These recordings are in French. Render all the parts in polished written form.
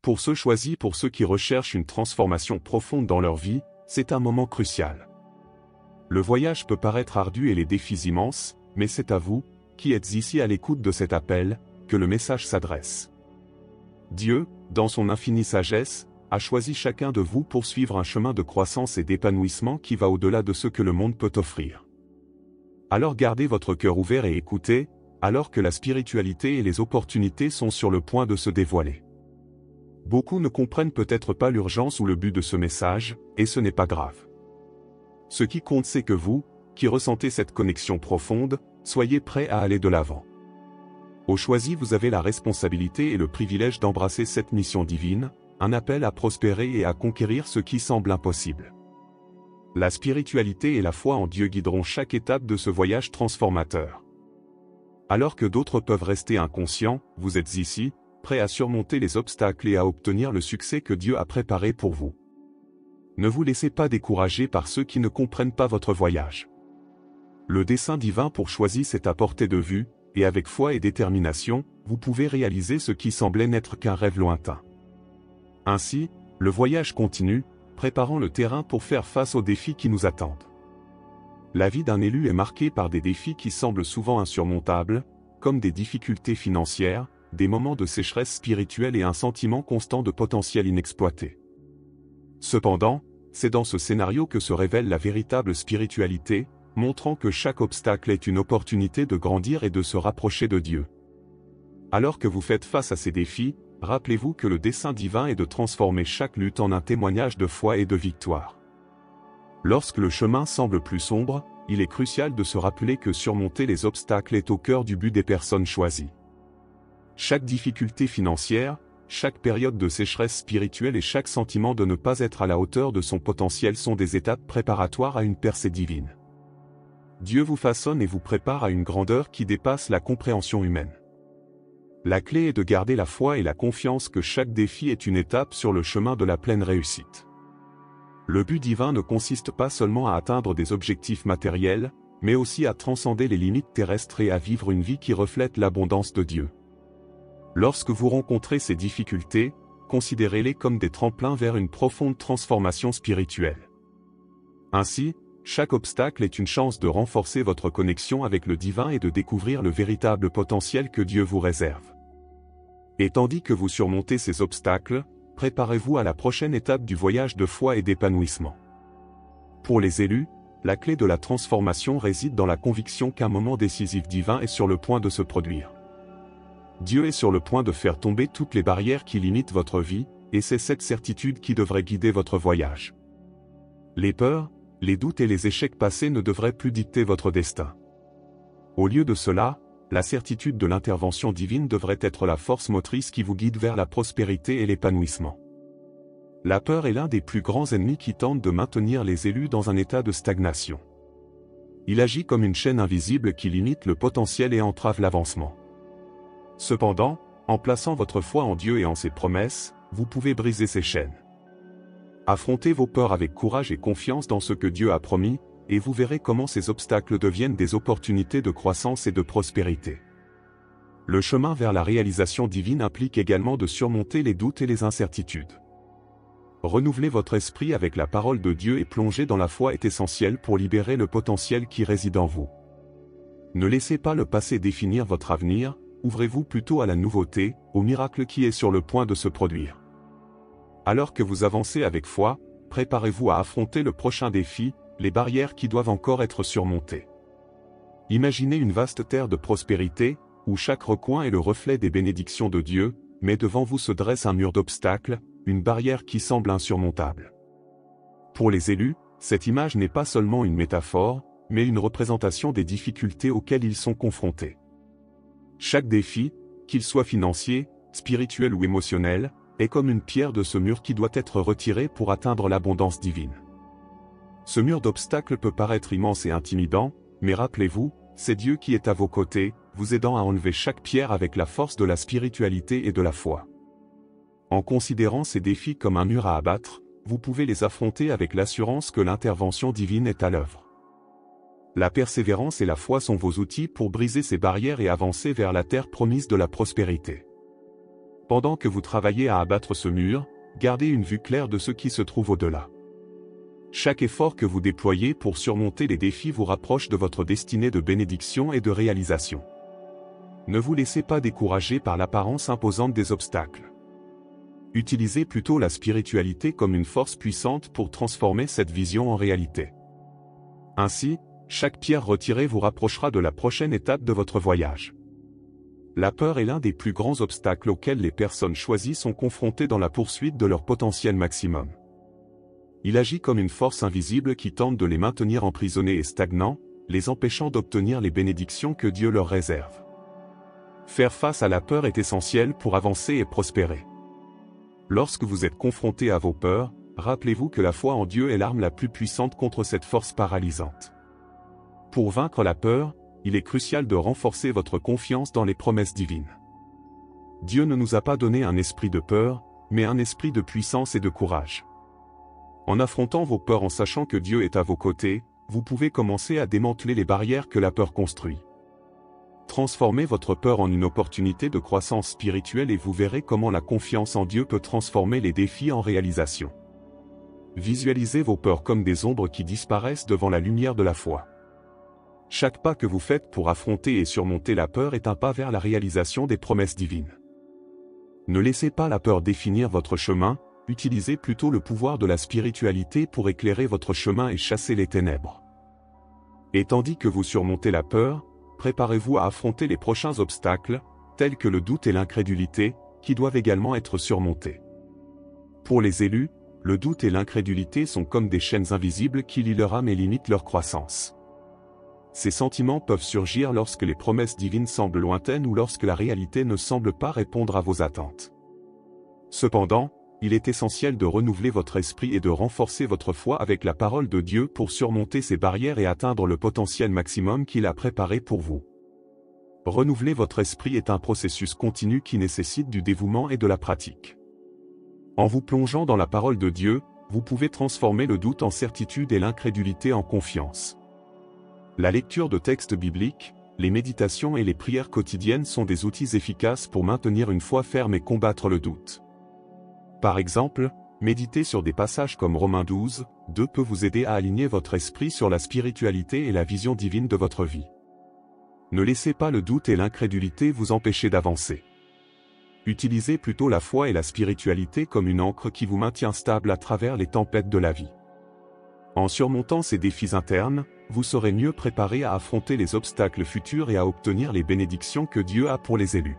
Pour ceux choisis, pour ceux qui recherchent une transformation profonde dans leur vie, c'est un moment crucial. Le voyage peut paraître ardu et les défis immenses, mais c'est à vous, qui êtes ici à l'écoute de cet appel, que le message s'adresse. Dieu, dans son infinie sagesse, a choisi chacun de vous pour suivre un chemin de croissance et d'épanouissement qui va au-delà de ce que le monde peut offrir. Alors gardez votre cœur ouvert et écoutez, alors que la spiritualité et les opportunités sont sur le point de se dévoiler. Beaucoup ne comprennent peut-être pas l'urgence ou le but de ce message, et ce n'est pas grave. Ce qui compte, c'est que vous, qui ressentez cette connexion profonde, soyez prêts à aller de l'avant. Au choisi, vous avez la responsabilité et le privilège d'embrasser cette mission divine, un appel à prospérer et à conquérir ce qui semble impossible. La spiritualité et la foi en Dieu guideront chaque étape de ce voyage transformateur. Alors que d'autres peuvent rester inconscients, vous êtes ici, prêts à surmonter les obstacles et à obtenir le succès que Dieu a préparé pour vous. Ne vous laissez pas décourager par ceux qui ne comprennent pas votre voyage. Le dessein divin pour choisir est à portée de vue, et avec foi et détermination, vous pouvez réaliser ce qui semblait n'être qu'un rêve lointain. Ainsi, le voyage continue, préparant le terrain pour faire face aux défis qui nous attendent. La vie d'un élu est marquée par des défis qui semblent souvent insurmontables, comme des difficultés financières, des moments de sécheresse spirituelle et un sentiment constant de potentiel inexploité. Cependant, c'est dans ce scénario que se révèle la véritable spiritualité, montrant que chaque obstacle est une opportunité de grandir et de se rapprocher de Dieu. Alors que vous faites face à ces défis, rappelez-vous que le dessein divin est de transformer chaque lutte en un témoignage de foi et de victoire. Lorsque le chemin semble plus sombre, il est crucial de se rappeler que surmonter les obstacles est au cœur du but des personnes choisies. Chaque difficulté financière, chaque période de sécheresse spirituelle et chaque sentiment de ne pas être à la hauteur de son potentiel sont des étapes préparatoires à une percée divine. Dieu vous façonne et vous prépare à une grandeur qui dépasse la compréhension humaine. La clé est de garder la foi et la confiance que chaque défi est une étape sur le chemin de la pleine réussite. Le but divin ne consiste pas seulement à atteindre des objectifs matériels, mais aussi à transcender les limites terrestres et à vivre une vie qui reflète l'abondance de Dieu. Lorsque vous rencontrez ces difficultés, considérez-les comme des tremplins vers une profonde transformation spirituelle. Ainsi, chaque obstacle est une chance de renforcer votre connexion avec le divin et de découvrir le véritable potentiel que Dieu vous réserve. Et tandis que vous surmontez ces obstacles, préparez-vous à la prochaine étape du voyage de foi et d'épanouissement. Pour les élus, la clé de la transformation réside dans la conviction qu'un moment décisif divin est sur le point de se produire. Dieu est sur le point de faire tomber toutes les barrières qui limitent votre vie, et c'est cette certitude qui devrait guider votre voyage. Les peurs, les doutes et les échecs passés ne devraient plus dicter votre destin. Au lieu de cela, la certitude de l'intervention divine devrait être la force motrice qui vous guide vers la prospérité et l'épanouissement. La peur est l'un des plus grands ennemis qui tente de maintenir les élus dans un état de stagnation. Il agit comme une chaîne invisible qui limite le potentiel et entrave l'avancement. Cependant, en plaçant votre foi en Dieu et en ses promesses, vous pouvez briser ces chaînes. Affrontez vos peurs avec courage et confiance dans ce que Dieu a promis, et vous verrez comment ces obstacles deviennent des opportunités de croissance et de prospérité. Le chemin vers la réalisation divine implique également de surmonter les doutes et les incertitudes. Renouveler votre esprit avec la parole de Dieu et plonger dans la foi est essentiel pour libérer le potentiel qui réside en vous. Ne laissez pas le passé définir votre avenir, ouvrez-vous plutôt à la nouveauté, au miracle qui est sur le point de se produire. Alors que vous avancez avec foi, préparez-vous à affronter le prochain défi, les barrières qui doivent encore être surmontées. Imaginez une vaste terre de prospérité, où chaque recoin est le reflet des bénédictions de Dieu, mais devant vous se dresse un mur d'obstacles, une barrière qui semble insurmontable. Pour les élus, cette image n'est pas seulement une métaphore, mais une représentation des difficultés auxquelles ils sont confrontés. Chaque défi, qu'il soit financier, spirituel ou émotionnel, est comme une pierre de ce mur qui doit être retirée pour atteindre l'abondance divine. Ce mur d'obstacles peut paraître immense et intimidant, mais rappelez-vous, c'est Dieu qui est à vos côtés, vous aidant à enlever chaque pierre avec la force de la spiritualité et de la foi. En considérant ces défis comme un mur à abattre, vous pouvez les affronter avec l'assurance que l'intervention divine est à l'œuvre. La persévérance et la foi sont vos outils pour briser ces barrières et avancer vers la terre promise de la prospérité. Pendant que vous travaillez à abattre ce mur, gardez une vue claire de ce qui se trouve au-delà. Chaque effort que vous déployez pour surmonter les défis vous rapproche de votre destinée de bénédiction et de réalisation. Ne vous laissez pas décourager par l'apparence imposante des obstacles. Utilisez plutôt la spiritualité comme une force puissante pour transformer cette vision en réalité. Ainsi, chaque pierre retirée vous rapprochera de la prochaine étape de votre voyage. La peur est l'un des plus grands obstacles auxquels les personnes choisies sont confrontées dans la poursuite de leur potentiel maximum. Il agit comme une force invisible qui tente de les maintenir emprisonnés et stagnants, les empêchant d'obtenir les bénédictions que Dieu leur réserve. Faire face à la peur est essentiel pour avancer et prospérer. Lorsque vous êtes confronté à vos peurs, rappelez-vous que la foi en Dieu est l'arme la plus puissante contre cette force paralysante. Pour vaincre la peur, il est crucial de renforcer votre confiance dans les promesses divines. Dieu ne nous a pas donné un esprit de peur, mais un esprit de puissance et de courage. En affrontant vos peurs en sachant que Dieu est à vos côtés, vous pouvez commencer à démanteler les barrières que la peur construit. Transformez votre peur en une opportunité de croissance spirituelle et vous verrez comment la confiance en Dieu peut transformer les défis en réalisation. Visualisez vos peurs comme des ombres qui disparaissent devant la lumière de la foi. Chaque pas que vous faites pour affronter et surmonter la peur est un pas vers la réalisation des promesses divines. Ne laissez pas la peur définir votre chemin, utilisez plutôt le pouvoir de la spiritualité pour éclairer votre chemin et chasser les ténèbres. Et tandis que vous surmontez la peur, préparez-vous à affronter les prochains obstacles, tels que le doute et l'incrédulité, qui doivent également être surmontés. Pour les élus, le doute et l'incrédulité sont comme des chaînes invisibles qui lient leur âme et limitent leur croissance. Ces sentiments peuvent surgir lorsque les promesses divines semblent lointaines ou lorsque la réalité ne semble pas répondre à vos attentes. Cependant, il est essentiel de renouveler votre esprit et de renforcer votre foi avec la parole de Dieu pour surmonter ces barrières et atteindre le potentiel maximum qu'il a préparé pour vous. Renouveler votre esprit est un processus continu qui nécessite du dévouement et de la pratique. En vous plongeant dans la parole de Dieu, vous pouvez transformer le doute en certitude et l'incrédulité en confiance. La lecture de textes bibliques, les méditations et les prières quotidiennes sont des outils efficaces pour maintenir une foi ferme et combattre le doute. Par exemple, méditer sur des passages comme Romains 12, 2 peut vous aider à aligner votre esprit sur la spiritualité et la vision divine de votre vie. Ne laissez pas le doute et l'incrédulité vous empêcher d'avancer. Utilisez plutôt la foi et la spiritualité comme une ancre qui vous maintient stable à travers les tempêtes de la vie. En surmontant ces défis internes, vous serez mieux préparé à affronter les obstacles futurs et à obtenir les bénédictions que Dieu a pour les élus.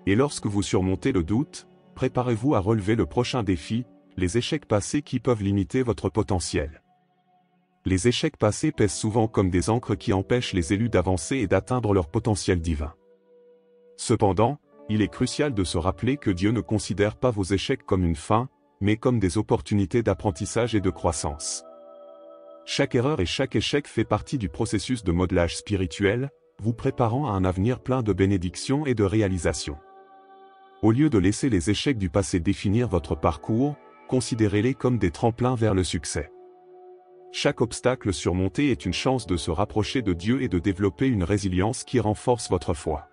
Et lorsque vous surmontez le doute, préparez-vous à relever le prochain défi, les échecs passés qui peuvent limiter votre potentiel. Les échecs passés pèsent souvent comme des ancres qui empêchent les élus d'avancer et d'atteindre leur potentiel divin. Cependant, il est crucial de se rappeler que Dieu ne considère pas vos échecs comme une fin, mais comme des opportunités d'apprentissage et de croissance. Chaque erreur et chaque échec fait partie du processus de modelage spirituel, vous préparant à un avenir plein de bénédictions et de réalisations. Au lieu de laisser les échecs du passé définir votre parcours, considérez-les comme des tremplins vers le succès. Chaque obstacle surmonté est une chance de se rapprocher de Dieu et de développer une résilience qui renforce votre foi.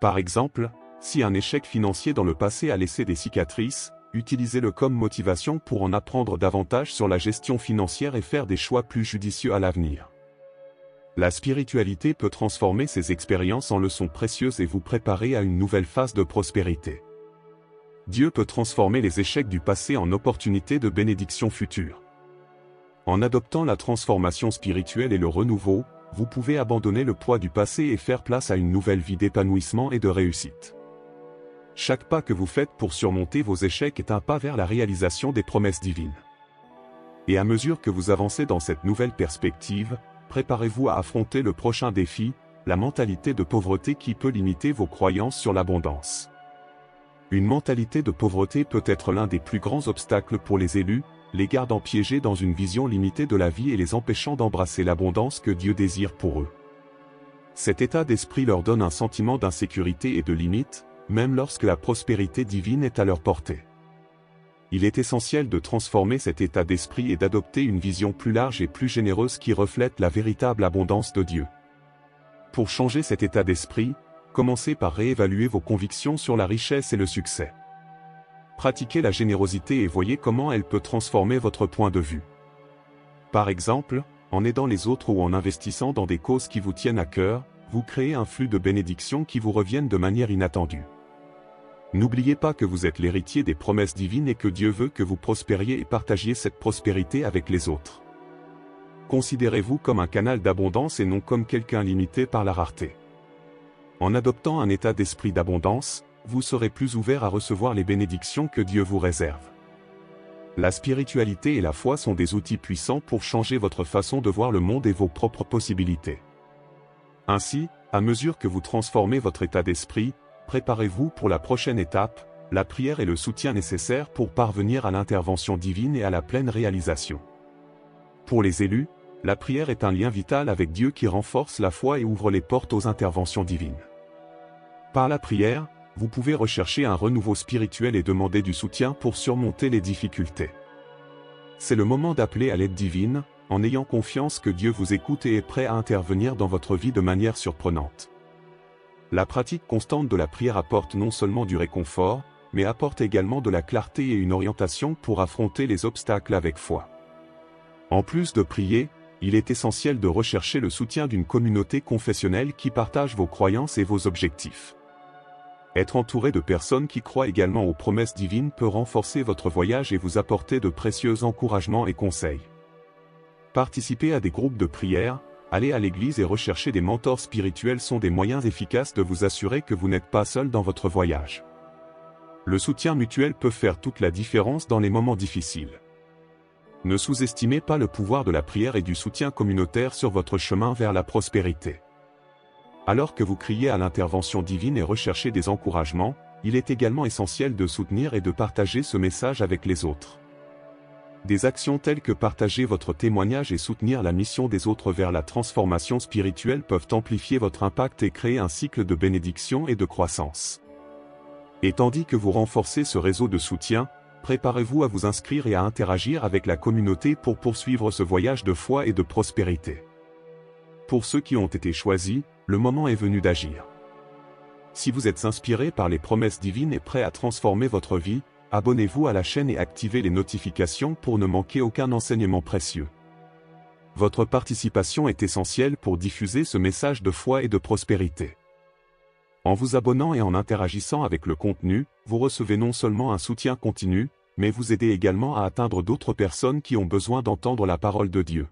Par exemple, si un échec financier dans le passé a laissé des cicatrices, utilisez-le comme motivation pour en apprendre davantage sur la gestion financière et faire des choix plus judicieux à l'avenir. La spiritualité peut transformer ces expériences en leçons précieuses et vous préparer à une nouvelle phase de prospérité. Dieu peut transformer les échecs du passé en opportunités de bénédictions futures. En adoptant la transformation spirituelle et le renouveau, vous pouvez abandonner le poids du passé et faire place à une nouvelle vie d'épanouissement et de réussite. Chaque pas que vous faites pour surmonter vos échecs est un pas vers la réalisation des promesses divines. Et à mesure que vous avancez dans cette nouvelle perspective, préparez-vous à affronter le prochain défi, la mentalité de pauvreté qui peut limiter vos croyances sur l'abondance. Une mentalité de pauvreté peut être l'un des plus grands obstacles pour les élus, les gardant piégés dans une vision limitée de la vie et les empêchant d'embrasser l'abondance que Dieu désire pour eux. Cet état d'esprit leur donne un sentiment d'insécurité et de limite, même lorsque la prospérité divine est à leur portée. Il est essentiel de transformer cet état d'esprit et d'adopter une vision plus large et plus généreuse qui reflète la véritable abondance de Dieu. Pour changer cet état d'esprit, Commencez par réévaluer vos convictions sur la richesse et le succès. Pratiquez la générosité et voyez comment elle peut transformer votre point de vue. Par exemple, en aidant les autres ou en investissant dans des causes qui vous tiennent à cœur, vous créez un flux de bénédictions qui vous reviennent de manière inattendue. N'oubliez pas que vous êtes l'héritier des promesses divines et que Dieu veut que vous prospériez et partagiez cette prospérité avec les autres. Considérez-vous comme un canal d'abondance et non comme quelqu'un limité par la rareté. En adoptant un état d'esprit d'abondance, vous serez plus ouvert à recevoir les bénédictions que Dieu vous réserve. La spiritualité et la foi sont des outils puissants pour changer votre façon de voir le monde et vos propres possibilités. Ainsi, à mesure que vous transformez votre état d'esprit, préparez-vous pour la prochaine étape, la prière et le soutien nécessaire pour parvenir à l'intervention divine et à la pleine réalisation. Pour les élus, la prière est un lien vital avec Dieu qui renforce la foi et ouvre les portes aux interventions divines. Par la prière, vous pouvez rechercher un renouveau spirituel et demander du soutien pour surmonter les difficultés. C'est le moment d'appeler à l'aide divine, en ayant confiance que Dieu vous écoute et est prêt à intervenir dans votre vie de manière surprenante. La pratique constante de la prière apporte non seulement du réconfort, mais apporte également de la clarté et une orientation pour affronter les obstacles avec foi. En plus de prier, il est essentiel de rechercher le soutien d'une communauté confessionnelle qui partage vos croyances et vos objectifs. Être entouré de personnes qui croient également aux promesses divines peut renforcer votre voyage et vous apporter de précieux encouragements et conseils. Participer à des groupes de prière, aller à l'église et rechercher des mentors spirituels sont des moyens efficaces de vous assurer que vous n'êtes pas seul dans votre voyage. Le soutien mutuel peut faire toute la différence dans les moments difficiles. Ne sous-estimez pas le pouvoir de la prière et du soutien communautaire sur votre chemin vers la prospérité. Alors que vous criez à l'intervention divine et recherchez des encouragements, il est également essentiel de soutenir et de partager ce message avec les autres. Des actions telles que partager votre témoignage et soutenir la mission des autres vers la transformation spirituelle peuvent amplifier votre impact et créer un cycle de bénédiction et de croissance. Et tandis que vous renforcez ce réseau de soutien, préparez-vous à vous inscrire et à interagir avec la communauté pour poursuivre ce voyage de foi et de prospérité. Pour ceux qui ont été choisis, le moment est venu d'agir. Si vous êtes inspiré par les promesses divines et prêt à transformer votre vie, abonnez-vous à la chaîne et activez les notifications pour ne manquer aucun enseignement précieux. Votre participation est essentielle pour diffuser ce message de foi et de prospérité. En vous abonnant et en interagissant avec le contenu, vous recevez non seulement un soutien continu, mais vous aidez également à atteindre d'autres personnes qui ont besoin d'entendre la parole de Dieu.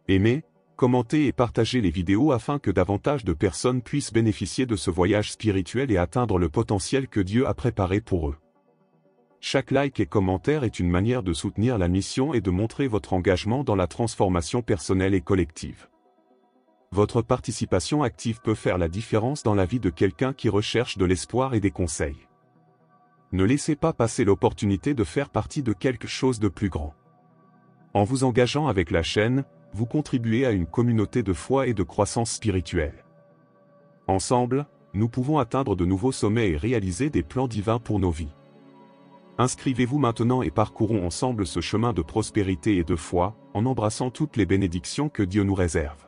Aimez, commentez et partagez les vidéos afin que davantage de personnes puissent bénéficier de ce voyage spirituel et atteindre le potentiel que Dieu a préparé pour eux. Chaque like et commentaire est une manière de soutenir la mission et de montrer votre engagement dans la transformation personnelle et collective. Votre participation active peut faire la différence dans la vie de quelqu'un qui recherche de l'espoir et des conseils. Ne laissez pas passer l'opportunité de faire partie de quelque chose de plus grand. En vous engageant avec la chaîne, vous contribuez à une communauté de foi et de croissance spirituelle. Ensemble, nous pouvons atteindre de nouveaux sommets et réaliser des plans divins pour nos vies. Inscrivez-vous maintenant et parcourons ensemble ce chemin de prospérité et de foi, en embrassant toutes les bénédictions que Dieu nous réserve.